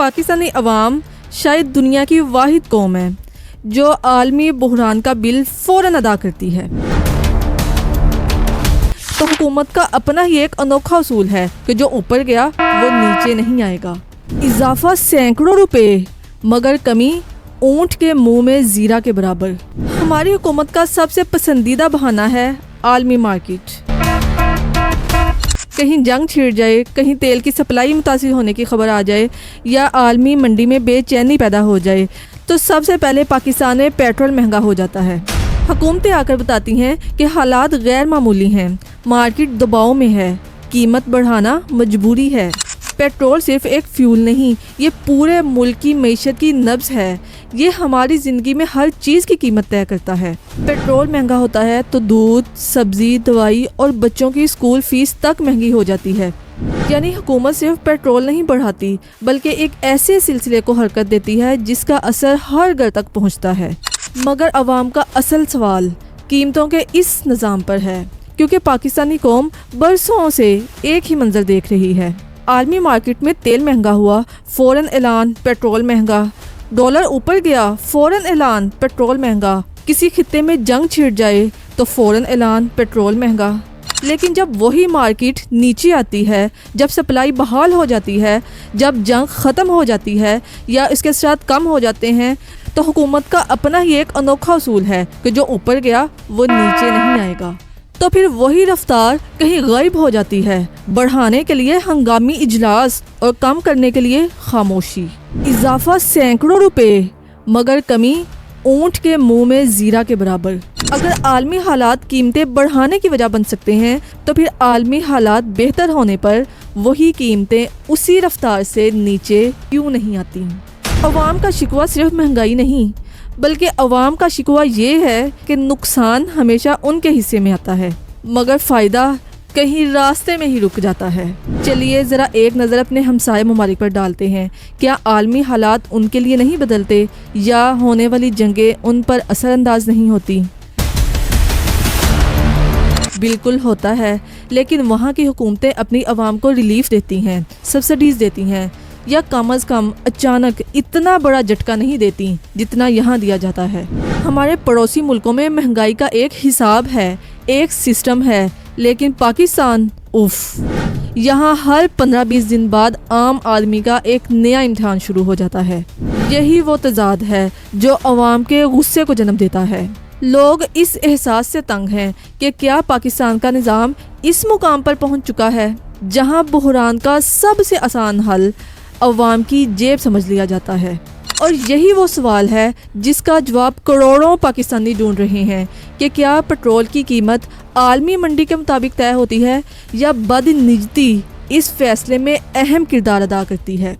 पाकिस्तानी अवाम शायद दुनिया की वाहिद कौम है जो आलमी बहरान का बिल फ़ौरन अदा करती है। तो हुकूमत का अपना ही एक अनोखा उसूल है कि जो ऊपर गया वो नीचे नहीं आएगा। इजाफा सैकड़ों रुपए मगर कमी ऊंट के मुंह में जीरा के बराबर। हमारी हुकूमत का सबसे पसंदीदा बहाना है आलमी मार्केट। कहीं जंग छिड़ जाए, कहीं तेल की सप्लाई मुतासिर होने की खबर आ जाए या आलमी मंडी में बेचैनी पैदा हो जाए तो सबसे पहले पाकिस्तान में पेट्रोल महंगा हो जाता है। हुकूमतें आकर बताती हैं कि हालात गैर मामूली हैं, मार्केट दबाव में है, कीमत बढ़ाना मजबूरी है। पेट्रोल सिर्फ एक फ्यूल नहीं, ये पूरे मुल्क की मईशत की नब्ज़ है। ये हमारी ज़िंदगी में हर चीज़ की कीमत तय करता है। पेट्रोल महंगा होता है तो दूध, सब्ज़ी, दवाई और बच्चों की स्कूल फ़ीस तक महंगी हो जाती है। यानी हुकूमत सिर्फ पेट्रोल नहीं बढ़ाती बल्कि एक ऐसे सिलसिले को हरकत देती है जिसका असर हर घर तक पहुँचता है। मगर अवाम का असल सवाल कीमतों के इस निज़ाम पर है, क्योंकि पाकिस्तानी कौम बरसों से एक ही मंजर देख रही है। आलमी मार्केट में तेल महंगा हुआ, फ़ौरन ऐलान पेट्रोल महंगा। डॉलर ऊपर गया, फ़ौरन ऐलान पेट्रोल महंगा। किसी खित्ते में जंग छिड़ जाए तो फ़ौरन ऐलान पेट्रोल महंगा। लेकिन जब वही मार्केट नीचे आती है, जब सप्लाई बहाल हो जाती है, जब जंग ख़त्म हो जाती है या इसके साथ कम हो जाते हैं, तो हुकूमत का अपना ही एक अनोखा उसूल है कि जो ऊपर गया वो नीचे नहीं आएगा। तो फिर वही रफ्तार कहीं गायब हो जाती है, बढ़ाने के लिए हंगामी इजलास और कम करने के लिए खामोशी। इजाफा सैकड़ों रुपए मगर कमी ऊंट के मुंह में जीरा के बराबर। अगर आलमी हालात कीमतें बढ़ाने की वजह बन सकते हैं तो फिर आलमी हालात बेहतर होने पर वही कीमतें उसी रफ्तार से नीचे क्यों नहीं आती। अवाम का शिकवा सिर्फ महंगाई नहीं बल्कि अवाम का शिकवा ये है कि नुकसान हमेशा उनके हिस्से में आता है मगर फ़ायदा कहीं रास्ते में ही रुक जाता है। चलिए ज़रा एक नज़र अपने हमसाए ममालिक पर डालते हैं। क्या आलमी हालात उनके लिए नहीं बदलते या होने वाली जंगें उन पर असरअंदाज नहीं होती? बिल्कुल होता है, लेकिन वहाँ की हुकूमतें अपनी आवाम को रिलीफ देती हैं, सब्सिडीज़ देती हैं या कम अज़ कम अचानक इतना बड़ा झटका नहीं देती जितना यहाँ दिया जाता है। हमारे पड़ोसी मुल्कों में महंगाई का एक हिसाब है, एक सिस्टम है, लेकिन पाकिस्तान उफ, यहाँ हर 15-20 दिन बाद आम आदमी का एक नया इम्तिहान शुरू हो जाता है। यही वो तज़ाद है जो अवाम के गुस्से को जन्म देता है। लोग इस एहसास से तंग हैं कि क्या पाकिस्तान का निज़ाम इस मुकाम पर पहुँच चुका है जहाँ बहरान का सबसे आसान हल अवाम की जेब समझ लिया जाता है। और यही वो सवाल है जिसका जवाब करोड़ों पाकिस्तानी ढूंढ रहे हैं कि क्या पेट्रोल की कीमत आलमी मंडी के मुताबिक तय होती है या बदनिजती इस फैसले में अहम किरदार अदा करती है।